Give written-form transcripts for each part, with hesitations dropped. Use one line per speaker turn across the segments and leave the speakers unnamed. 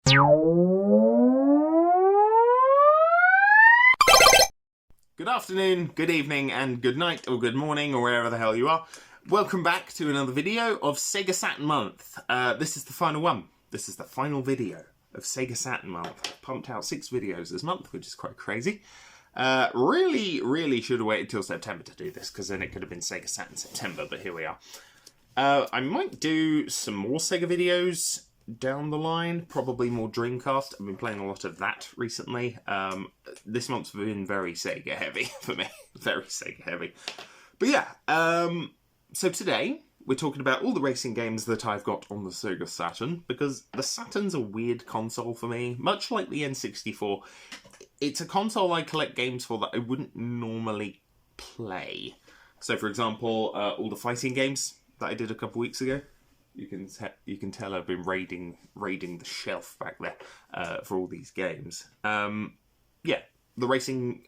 Good afternoon, good evening, and good night, or good morning, or wherever the hell you are. Welcome back to another video of Sega Saturn Month. This is the final one. This is the final video of Sega Saturn Month. I've pumped out 6 videos this month, which is quite crazy. Really should have waited till September to do this, because then it could have been Sega Saturn September, but here we are. I might do some more Sega videos down the line, probably more Dreamcast. I've been playing a lot of that recently. This month's been very Sega heavy for me. Very Sega heavy. But yeah, so today we're talking about all the racing games that I've got on the Sega Saturn, because the Saturn's a weird console for me, much like the N64. It's a console I collect games for that I wouldn't normally play. So for example, all the fighting games that I did a couple weeks ago. You can tell I've been raiding the shelf back there for all these games. Yeah, the racing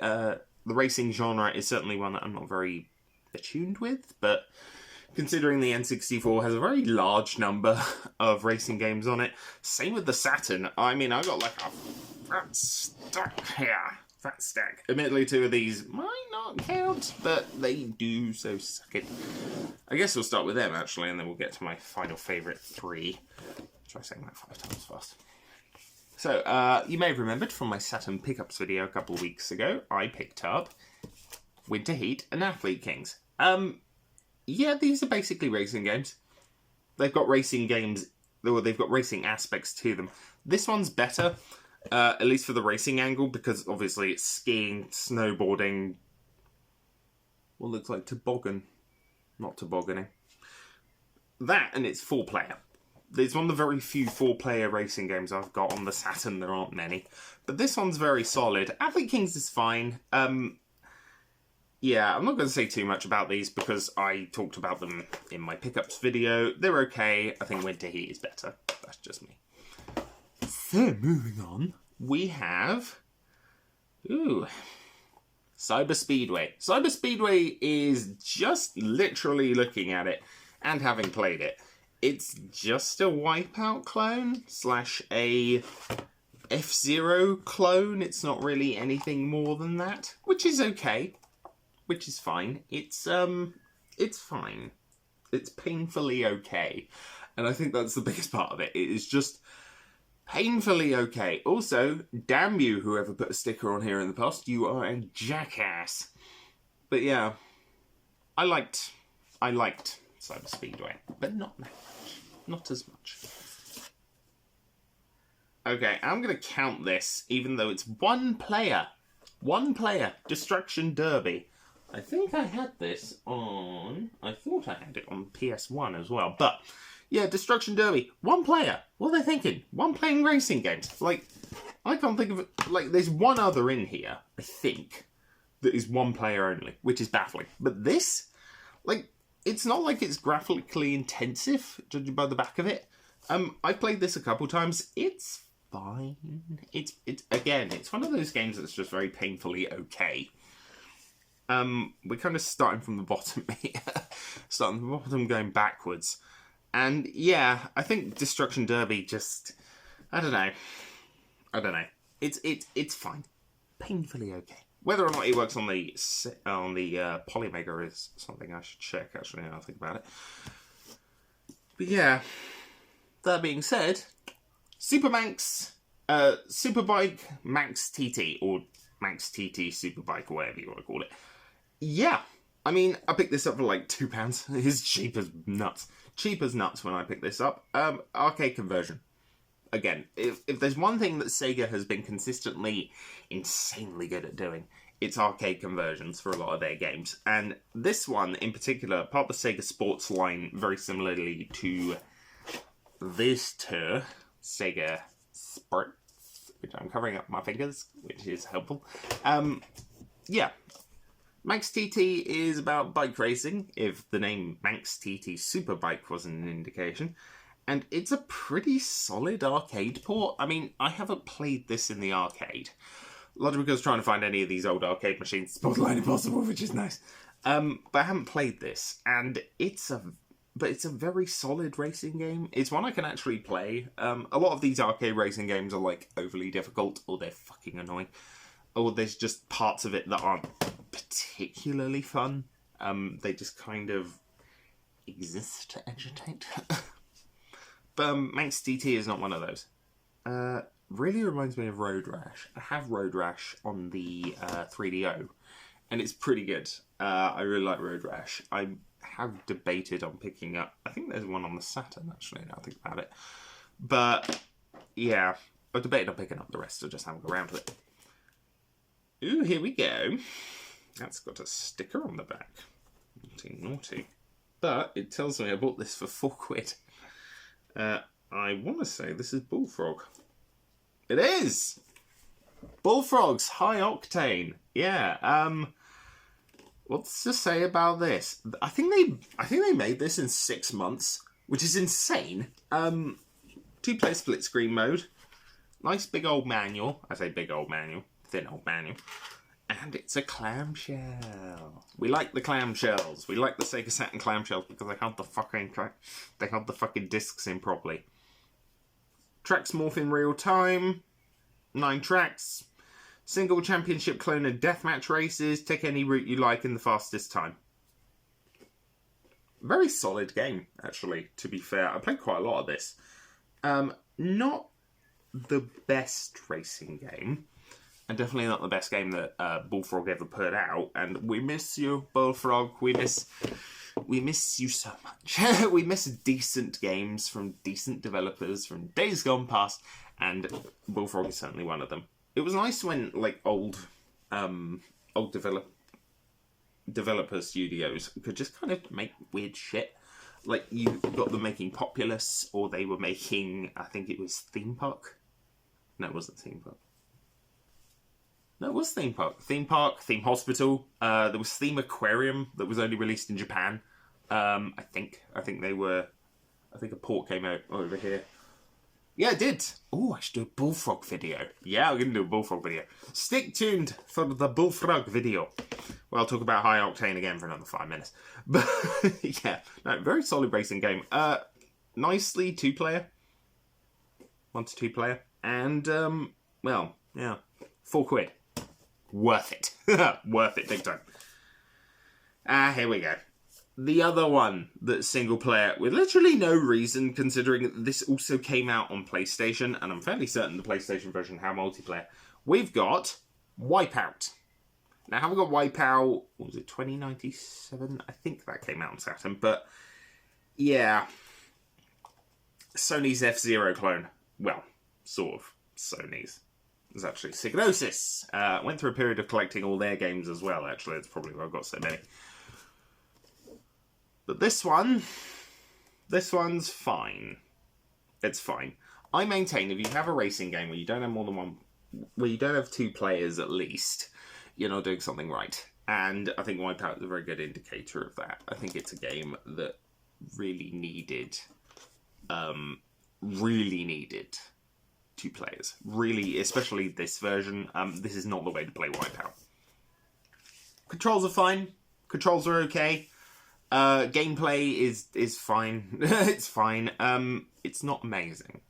genre is certainly one that I'm not very attuned with, but considering the N64 has a very large number of racing games on it, same with the Saturn. I mean, I got like a fat stack here. Fat stack. Admittedly, 2 of these might not count, but they do, so suck it. I guess we'll start with them, actually, and then we'll get to my final favourite 3. Try saying that 5 times fast. So, you may have remembered from my Saturn pickups video a couple of weeks ago, I picked up Winter Heat and Athlete Kings. Yeah, these are basically racing games. They've got racing games, or they've got racing aspects to them. This one's better. At least for the racing angle, because obviously it's skiing, snowboarding, what looks like toboggan, not tobogganing. That, and it's 4-player. It's one of the very few 4-player racing games I've got on the Saturn. There aren't many. But this one's very solid. Athlete Kings is fine. Yeah, I'm not going to say too much about these because I talked about them in my pickups video. They're okay. I think Winter Heat is better. That's just me. So, moving on, we have, Cyber Speedway. Cyber Speedway is just literally looking at it and having played it. It's just a Wipeout clone / a F-Zero clone. It's not really anything more than that, which is okay, which is fine. It's fine. It's painfully okay, and I think that's the biggest part of it. It is just painfully okay. Also, damn you, whoever put a sticker on here in the past, you are a jackass. But yeah, I liked Cyber Speedway, but not that much. Not as much. Okay, I'm going to count this, even though it's 1 player. 1 player. Destruction Derby. I think I had this on... I thought I had it on PS1 as well, but... yeah, Destruction Derby. 1 player. What are they thinking? 1 playing racing games. Like, I can't think of it. Like, there's one other in here, I think, that is 1 player only, which is baffling. But this, like, it's not like it's graphically intensive, judging by the back of it. I've played this a couple times. It's fine. It's again, it's one of those games that's just very painfully okay. We're kind of starting from the bottom here. Starting from the bottom, going backwards. And yeah, I think Destruction Derby just, I don't know. It's fine, painfully okay. Whether or not it works on the Polymega is something I should check. Actually, now I think about it. But yeah, that being said, Superbike Max TT or Max TT Superbike or whatever you want to call it. Yeah, I mean, I picked this up for like £2. It's cheap as nuts. Cheap as nuts when I picked this up. Arcade conversion. Again, if there's one thing that Sega has been consistently insanely good at doing, it's arcade conversions for a lot of their games. And this one in particular, part of the Sega Sports line, very similarly to this two, Sega Sports, which I'm covering up my fingers, which is helpful. Yeah. Max TT is about bike racing, if the name Max TT Superbike wasn't an indication. And it's a pretty solid arcade port. I mean, I haven't played this in the arcade. Largely because trying to find any of these old arcade machines is borderline impossible, which is nice. But I haven't played this, and it's a but it's a very solid racing game. It's one I can actually play. A lot of these arcade racing games are like overly difficult, or they're fucking annoying, or there's just parts of it that aren't particularly fun. They just kind of exist to agitate. But Manx DT is not one of those. Really reminds me of Road Rash. I have Road Rash on the 3DO, and it's pretty good. I really like Road Rash. I have debated on picking up, I think there's one on the Saturn actually, now I think about it. But yeah, I debated on picking up the rest, or just having a go around with it. Ooh, here we go. That's got a sticker on the back. Naughty, naughty. But it tells me I bought this for £4. I want to say this is Bullfrog. It is! Bullfrog's High Octane. Yeah, what's to say about this? I think they made this in 6 months, which is insane. 2-player split screen mode. Nice big old manual. I say big old manual. Thin old manual. And it's a clamshell. We like the clamshells. We like the Sega Saturn clamshells because they have the fucking discs in properly. Tracks morph in real time. 9 tracks. Single championship clone and deathmatch races. Take any route you like in the fastest time. Very solid game, actually, to be fair. I played quite a lot of this. Not the best racing game. And definitely not the best game that Bullfrog ever put out. And we miss you, Bullfrog. We miss you so much. We miss decent games from decent developers from days gone past. And Bullfrog is certainly one of them. It was nice when like old developer studios could just kind of make weird shit. Like you got them making Populous, or they were making, I think it was Theme Park. No, it wasn't Theme Park. No, it was Theme Park. Theme Park, Theme Hospital. There was Theme Aquarium that was only released in Japan. I think a port came out over here. Yeah, it did. Oh, I should do a Bullfrog video. Yeah, I'm going to do a Bullfrog video. Stick tuned for the Bullfrog video. Well, I'll talk about High Octane again for another 5 minutes. But, yeah, no, very solid racing game. Nicely 2-player. 1 to 2 player. And, well, yeah, £4. Worth it. Worth it big time. Here we go. The other one that's single player with literally no reason, considering that this also came out on PlayStation, and I'm fairly certain the PlayStation version had multiplayer. We've got Wipeout. Now, have we got Wipeout? What was it, 2097? I think that came out on Saturn, but yeah. Sony's F-Zero clone. Well, sort of Sony's. It was actually Psygnosis. Went through a period of collecting all their games as well, actually. That's probably why I've got so many. But this one's fine. It's fine. I maintain if you have a racing game where you don't have more than one, where you don't have 2 players at least, you're not doing something right. And I think Wipeout is a very good indicator of that. I think it's a game that really needed 2 players. Really, especially this version. This is not the way to play Wipeout. Controls are fine. Controls are okay. Gameplay is fine. It's fine. It's not amazing.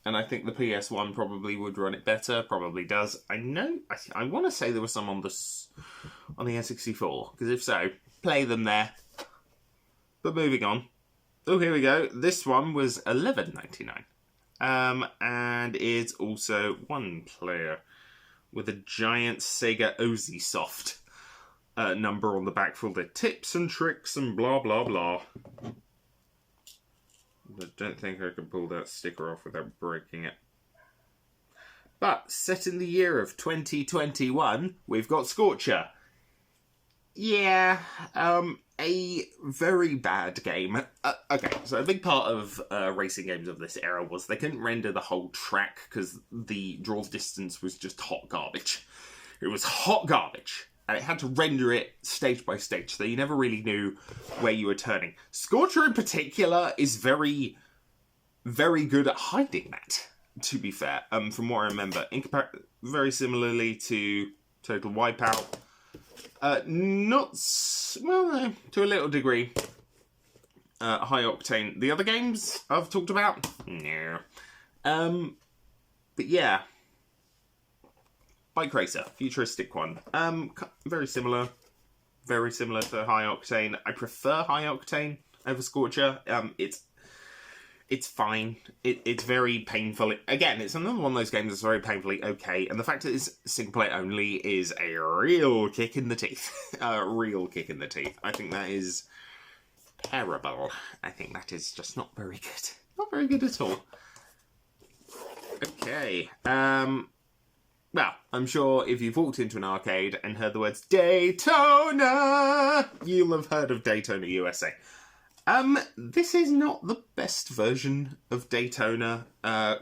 And I think the PS1 probably would run it better. Probably does. I want to say there was some on the N64. Because if so, play them there. But moving on. Oh, here we go. This one was $11.99. And it's also 1 player with a giant Sega Ozy Soft number on the back for all the tips and tricks and blah blah blah. I don't think I can pull that sticker off without breaking it. But set in the year of 2021, we've got Scorcher. Yeah, a very bad game. Okay, so a big part of racing games of this era was they couldn't render the whole track because the draw distance was just hot garbage. It was hot garbage. And it had to render it stage by stage, so you never really knew where you were turning. Scorcher in particular is very, very good at hiding that, to be fair, from what I remember. Very similarly to Total Wipeout. To a little degree. high octane. The other games I've talked about? No. But yeah. Bike Racer, futuristic one. Very similar. Very similar to high octane. I prefer high octane over Scorcher. It's fine. It's very painful. Again, it's another one of those games that's very painfully okay. And the fact that it's single player only is a real kick in the teeth. A real kick in the teeth. I think that is terrible. I think that is just not very good. Not very good at all. Okay. Well, I'm sure if you've walked into an arcade and heard the words Daytona, you'll have heard of Daytona USA. This is not the best version of Daytona,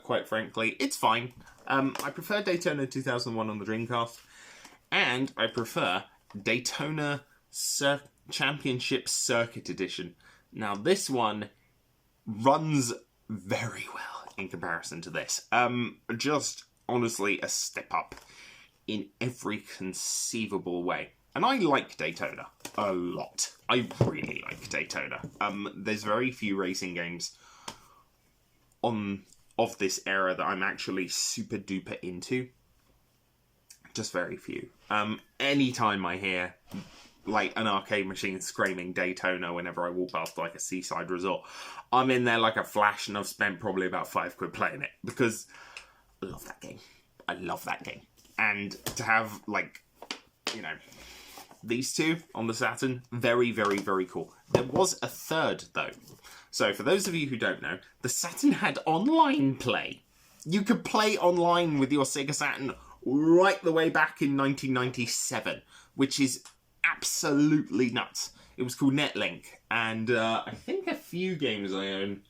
quite frankly. It's fine. I prefer Daytona 2001 on the Dreamcast, and I prefer Daytona Championship Circuit Edition. Now, this one runs very well in comparison to this. Just honestly a step up in every conceivable way. And I like Daytona a lot. I really like Daytona. There's very few racing games of this era that I'm actually super duper into. Just very few. Anytime I hear like an arcade machine screaming Daytona whenever I walk past like a seaside resort, I'm in there like a flash, and I've spent probably about £5 playing it because I love that game. I love that game. And to have, like, you know, these two on the Saturn, very, very, very cool. There was a third, though. So, for those of you who don't know, the Saturn had online play. You could play online with your Sega Saturn right the way back in 1997, which is absolutely nuts. It was called Netlink, and I think a few games I own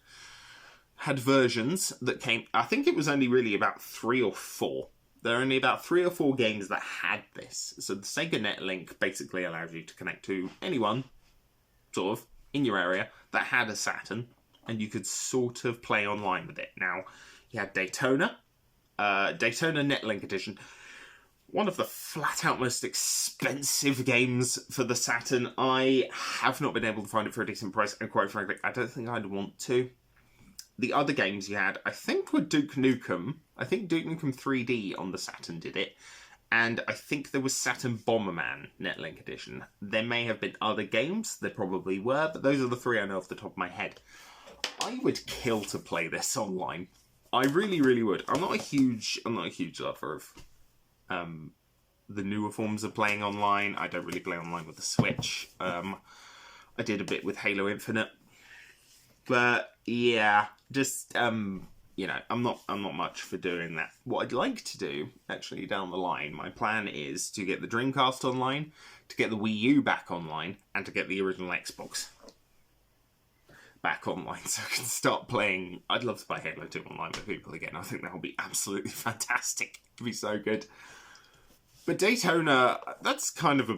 had versions that came... I think it was only really about 3 or 4. There are only about 3 or 4 games that had this. So the Sega Netlink basically allows you to connect to anyone, sort of, in your area that had a Saturn, and you could sort of play online with it. Now, you had Daytona, Daytona Netlink Edition, one of the flat-out most expensive games for the Saturn. I have not been able to find it for a decent price, and quite frankly, I don't think I'd want to. The other games you had, I think, were Duke Nukem. I think Duke Nukem 3D on the Saturn did it. And I think there was Saturn Bomberman Netlink Edition. There may have been other games. There probably were, but those are the 3 I know off the top of my head. I would kill to play this online. I really, really would. I'm not a huge lover of the newer forms of playing online. I don't really play online with the Switch. I did a bit with Halo Infinite. But yeah, just you know, I'm not much for doing that. What I'd like to do, actually, down the line, my plan is to get the Dreamcast online, to get the Wii U back online, and to get the original Xbox back online, so I can start playing. I'd love to play Halo 2 online with people again. I think that would be absolutely fantastic. It'd be so good. But Daytona, that's kind of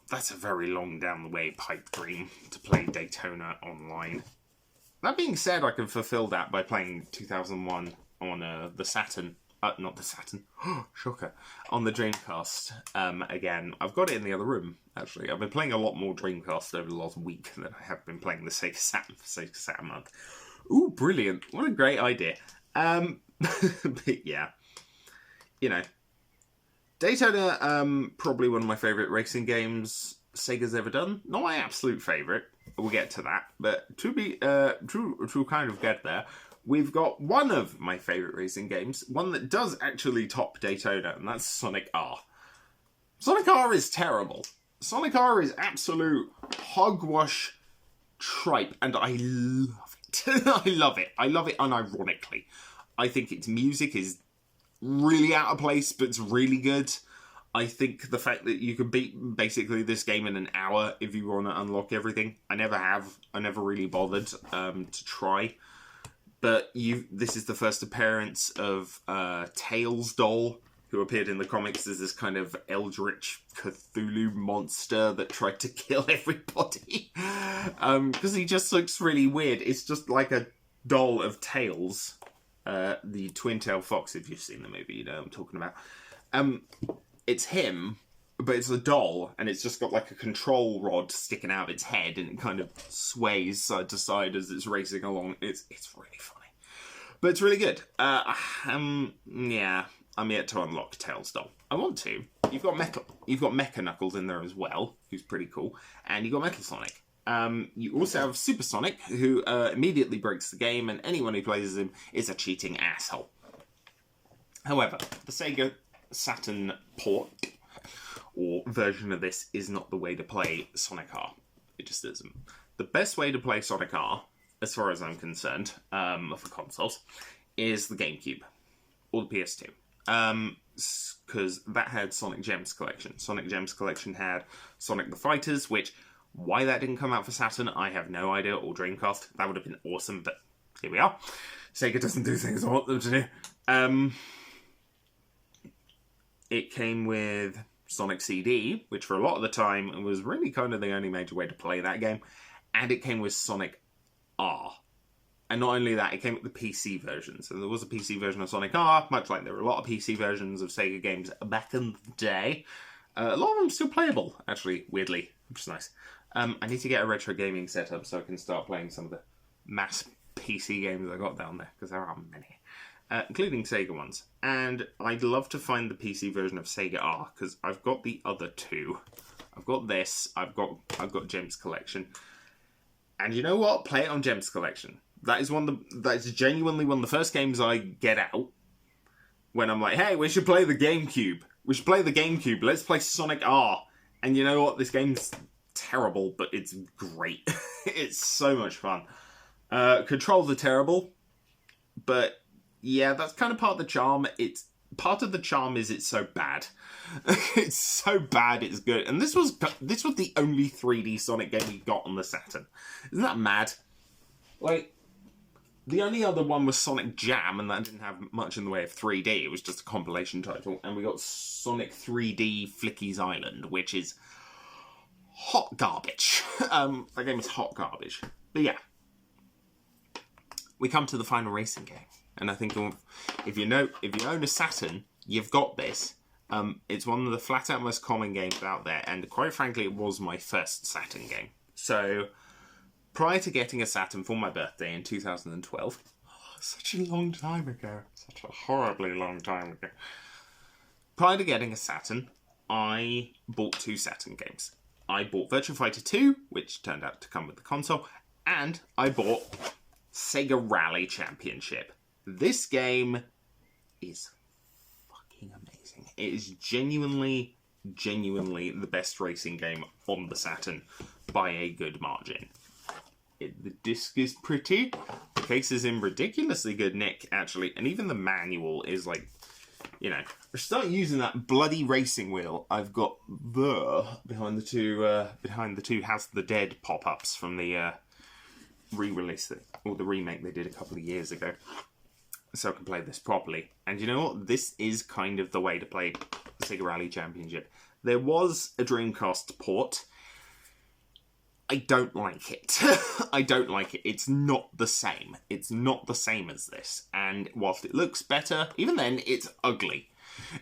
that's a very long down the way pipe dream to play Daytona online. That being said, I can fulfill that by playing 2001 on the Saturn. Not the Saturn. Shocker. On the Dreamcast. Again, I've got it in the other room, actually. I've been playing a lot more Dreamcast over the last week than I have been playing the Sega Saturn for Sega Saturn Month. Ooh, brilliant. What a great idea. But yeah. You know. Daytona, probably one of my favourite racing games Sega's ever done. Not my absolute favourite. We'll get to that. But to kind of get there, we've got one of my favourite racing games, one that does actually top Daytona, and that's Sonic R. Sonic R is terrible. Sonic R is absolute hogwash tripe, and I love it. I love it. I love it unironically. I think its music is really out of place, but it's really good. I think the fact that you can beat basically this game in an hour if you want to unlock everything. I never have. I never really bothered to try. But this is the first appearance of Tails Doll, who appeared in the comics as this kind of eldritch Cthulhu monster that tried to kill everybody. Because he just looks really weird. It's just like a doll of Tails. The twin-tailed fox, if you've seen the movie, you know what I'm talking about. It's him, but it's a doll, and it's just got like a control rod sticking out of its head, and it kind of sways side to side as it's racing along. It's really funny, but it's really good. Yeah, I'm yet to unlock Tails doll. I want to. You've got Mecha Knuckles in there as well, who's pretty cool, and you've got Metal Sonic. You also have Super Sonic, who immediately breaks the game, and anyone who plays him is a cheating asshole. However, the Sega Saturn port or version of this is not the way to play Sonic R. It just isn't. The best way to play Sonic R, as far as I'm concerned, for consoles, is the GameCube or the PS2. Because that had Sonic Gems Collection. Sonic Gems Collection had Sonic the Fighters, which, why that didn't come out for Saturn, I have no idea, or Dreamcast. That would have been awesome, but here we are. Sega doesn't do things I want them to do. It came with Sonic CD, which for a lot of the time was really kind of the only major way to play that game. And it came with Sonic R. And not only that, it came with the PC version. So there was a PC version of Sonic R, much like there were a lot of PC versions of Sega games back in the day. A lot of them still playable, actually, weirdly, which is nice. I need to get a retro gaming setup so I can start playing some of the mass PC games I got down there, because there are many. Including Sega ones. And I'd love to find the PC version of Sega R, because I've got the other two. I've got this, I've got Gems Collection. And you know what? Play it on Gems Collection. That is genuinely one of the first games I get out when I'm like, hey, we should play the GameCube. We should play the GameCube. Let's play Sonic R. And you know what? This game's terrible, but it's great. It's so much fun. Controls are terrible, but yeah, that's kind of part of the charm. Part of the charm is it's so bad. It's so bad, it's good. And this was the only 3D Sonic game we got on the Saturn. Isn't that mad? Like, the only other one was Sonic Jam, and that didn't have much in the way of 3D. It was just a compilation title. And we got Sonic 3D Flicky's Island, which is hot garbage. That game is hot garbage. But yeah. We come to the final racing game. And I think if you own a Saturn, you've got this. It's one of the flat out most common games out there, and quite frankly, it was my first Saturn game. So, prior to getting a Saturn for my birthday in 2012, such a long time ago, such a horribly long time ago. Prior to getting a Saturn, I bought two Saturn games. I bought Virtua Fighter 2, which turned out to come with the console, and I bought Sega Rally Championship. This game is fucking amazing. It is genuinely the best racing game on the Saturn by a good margin. The disc is pretty. The case is in ridiculously good nick, actually. And even the manual is like, you know, I start using that bloody racing wheel I've got there behind the two House of the Dead pop-ups from the re-release, or the remake they did a couple of years ago. So I can play this properly. And you know what? This is kind of the way to play the Sega Rally Championship. There was a Dreamcast port. I don't like it. I don't like it. It's not the same. It's not the same as this. And whilst it looks better, even then, it's ugly.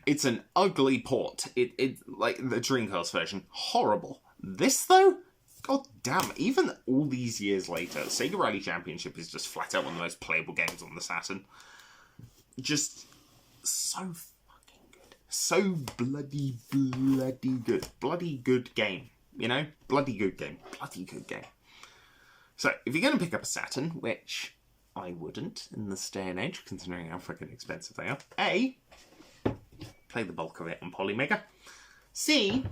It's an ugly port. It like the Dreamcast version. Horrible. This, though? God damn. Even all these years later, Sega Rally Championship is just flat out one of the most playable games on the Saturn. Just so fucking good. So bloody good. Bloody good game. You know? Bloody good game. Bloody good game. So, if you're going to pick up a Saturn, which I wouldn't in this day and age, considering how freaking expensive they are. A, play the bulk of it on Polymega. C,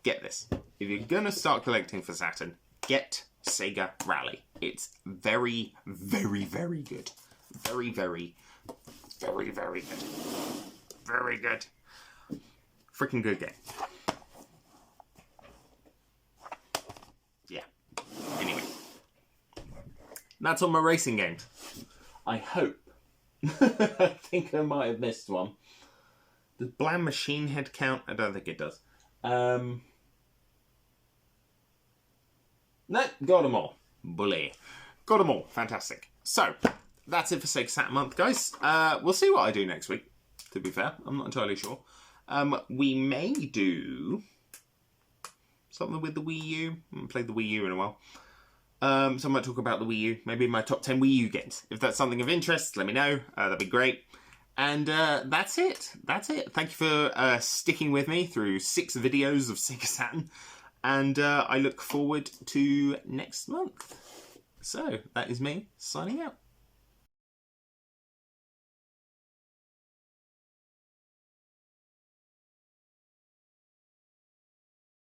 get this. If you're going to start collecting for Saturn, get Sega Rally. It's very, very, very good. Very, very, very, very good. Very good. Freaking good game. Yeah. Anyway. That's all my racing games. I hope. I think I might have missed one. Does Bland Machine Head count? I don't think it does. No, got them all. Bully. Got them all. Fantastic. So, that's it for Sega Saturn Month, guys. We'll see what I do next week, to be fair. I'm not entirely sure. We may do something with the Wii U. I haven't played the Wii U in a while. So I might talk about the Wii U, maybe my top 10 Wii U games. If that's something of interest, let me know. That'd be great. And that's it. That's it. Thank you for sticking with me through 6 videos of Sega Saturn. And I look forward to next month. So, that is me signing out.